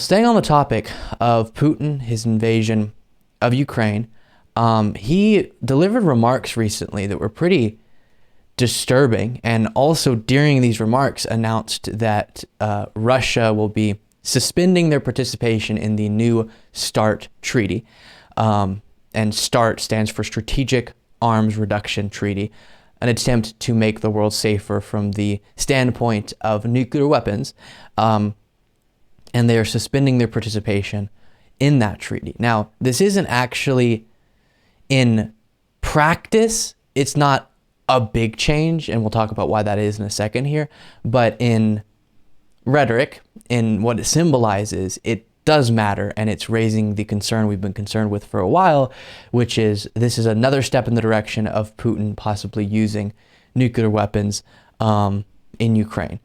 Well, staying on the topic of Putin, his invasion of Ukraine, he delivered remarks recently that were pretty disturbing, and also during these remarks announced that Russia will be suspending their participation in the new START treaty. And START stands for Strategic Arms Reduction Treaty, an attempt to make the world safer from the standpoint of nuclear weapons. And they are suspending their participation in that treaty. Now, this isn't actually, in practice, it's not a big change, and we'll talk about why that is in a second here, but in rhetoric, in what it symbolizes, it does matter, and it's raising the concern we've been concerned with for a while, which is this is another step in the direction of Putin possibly using nuclear weapons in Ukraine.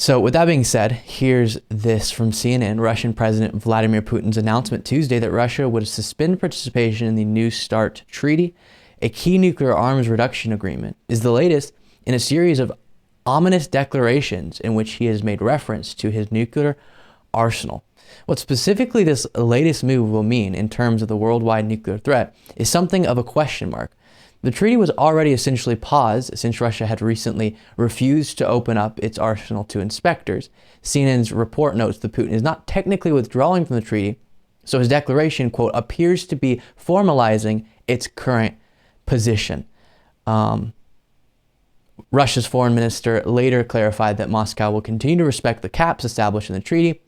So with that being said, here's this from CNN. Russian President Vladimir Putin's announcement Tuesday that Russia would suspend participation in the New START treaty, a key nuclear arms reduction agreement, is the latest in a series of ominous declarations in which he has made reference to his nuclear arsenal. What specifically this latest move will mean in terms of the worldwide nuclear threat is something of a question mark. The treaty was already essentially paused since Russia had recently refused to open up its arsenal to inspectors. CNN's report notes that Putin is not technically withdrawing from the treaty, so his declaration, quote, appears to be formalizing its current position. Russia's foreign minister later clarified that Moscow will continue to respect the caps established in the treaty,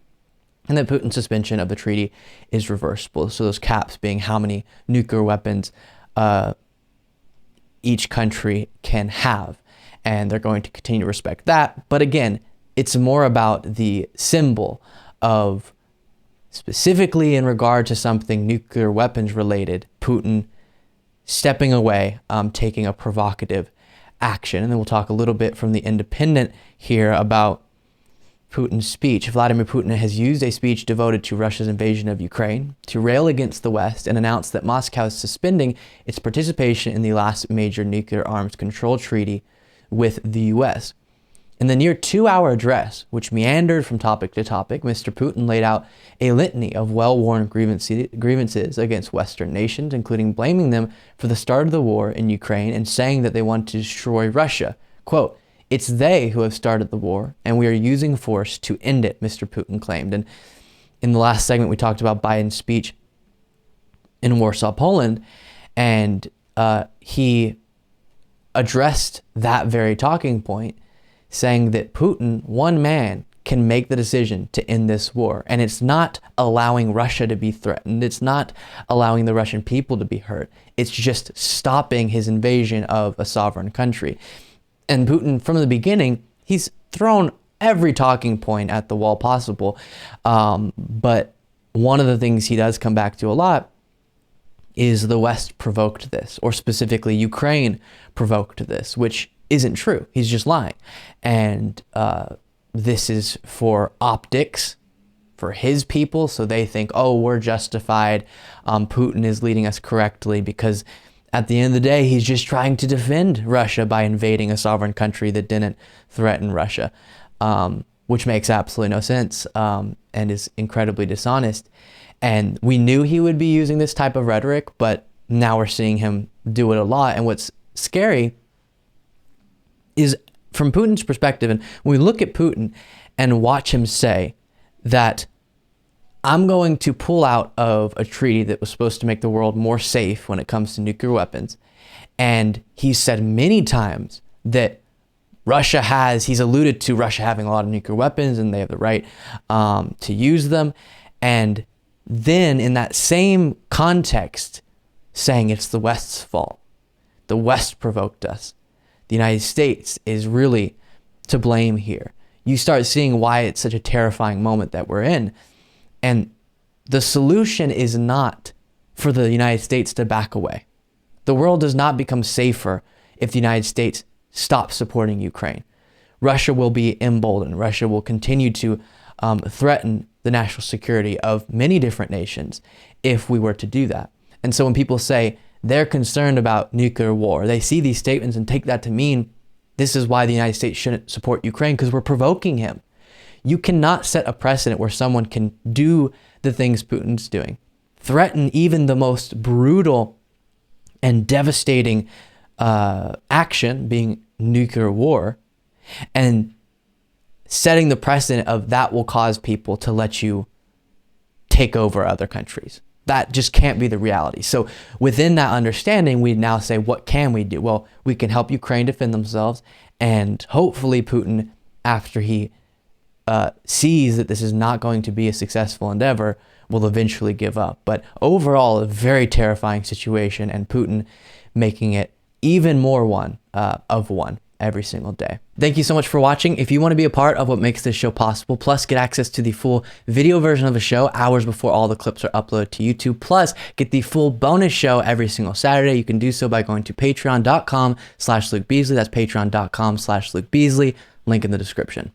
and that Putin's suspension of the treaty is reversible. So those caps being how many nuclear weapons each country can have, and they're going to continue to respect that. But again, it's more about the symbol of, specifically in regard to something nuclear weapons related, Putin stepping away, taking a provocative action. And then we'll talk a little bit from the Independent here about Putin's speech. Vladimir Putin has used a speech devoted to Russia's invasion of Ukraine to rail against the West and announced that Moscow is suspending its participation in the last major nuclear arms control treaty with the U.S. In the near 2-hour address, which meandered from topic to topic, Mr. Putin laid out a litany of well-worn grievances against Western nations, including blaming them for the start of the war in Ukraine and saying that they want to destroy Russia. Quote, "It's they who have started the war, and we are using force to end it," Mr. Putin claimed. And in the last segment, we talked about Biden's speech in Warsaw, Poland, and he addressed that very talking point, saying that Putin, one man, can make the decision to end this war. And it's not allowing Russia to be threatened. It's not allowing the Russian people to be hurt. It's just stopping his invasion of a sovereign country. And Putin, from the beginning, he's thrown every talking point at the wall possible. But one of the things he does come back to a lot is the West provoked this, or specifically Ukraine provoked this, which isn't true. He's just lying. And this is for optics, for his people, so they think, oh, we're justified. Putin is leading us correctly, because at the end of the day, he's just trying to defend Russia by invading a sovereign country that didn't threaten Russia, which makes absolutely no sense and is incredibly dishonest. And we knew he would be using this type of rhetoric, but now we're seeing him do it a lot. And what's scary is, from Putin's perspective, and when we look at Putin and watch him say that I'm going to pull out of a treaty that was supposed to make the world more safe when it comes to nuclear weapons. And he said many times that he's alluded to Russia having a lot of nuclear weapons and they have the right to use them. And then in that same context, saying it's the West's fault. The West provoked us. The United States is really to blame here. You start seeing why it's such a terrifying moment that we're in. And the solution is not for the United States to back away. The world does not become safer if the United States stops supporting Ukraine. Russia will be emboldened. Russia will continue to threaten the national security of many different nations if we were to do that. And so when people say they're concerned about nuclear war, they see these statements and take that to mean this is why the United States shouldn't support Ukraine, because we're provoking him. You cannot set a precedent where someone can do the things Putin's doing, threaten even the most brutal and devastating action, being nuclear war, and setting the precedent of that will cause people to let you take over other countries. That just can't be the reality. So within that understanding, we now say, what can we do? Well, we can help Ukraine defend themselves, and hopefully Putin, after he sees that this is not going to be a successful endeavor, will eventually give up. But overall, a very terrifying situation, and Putin making it even more one every single day. Thank you so much for watching. If you want to be a part of what makes this show possible, plus get access to the full video version of the show hours before all the clips are uploaded to YouTube, plus get the full bonus show every single Saturday, you can do so by going to patreon.com/Luke Beasley. That's patreon.com/Luke Beasley. Link in the description.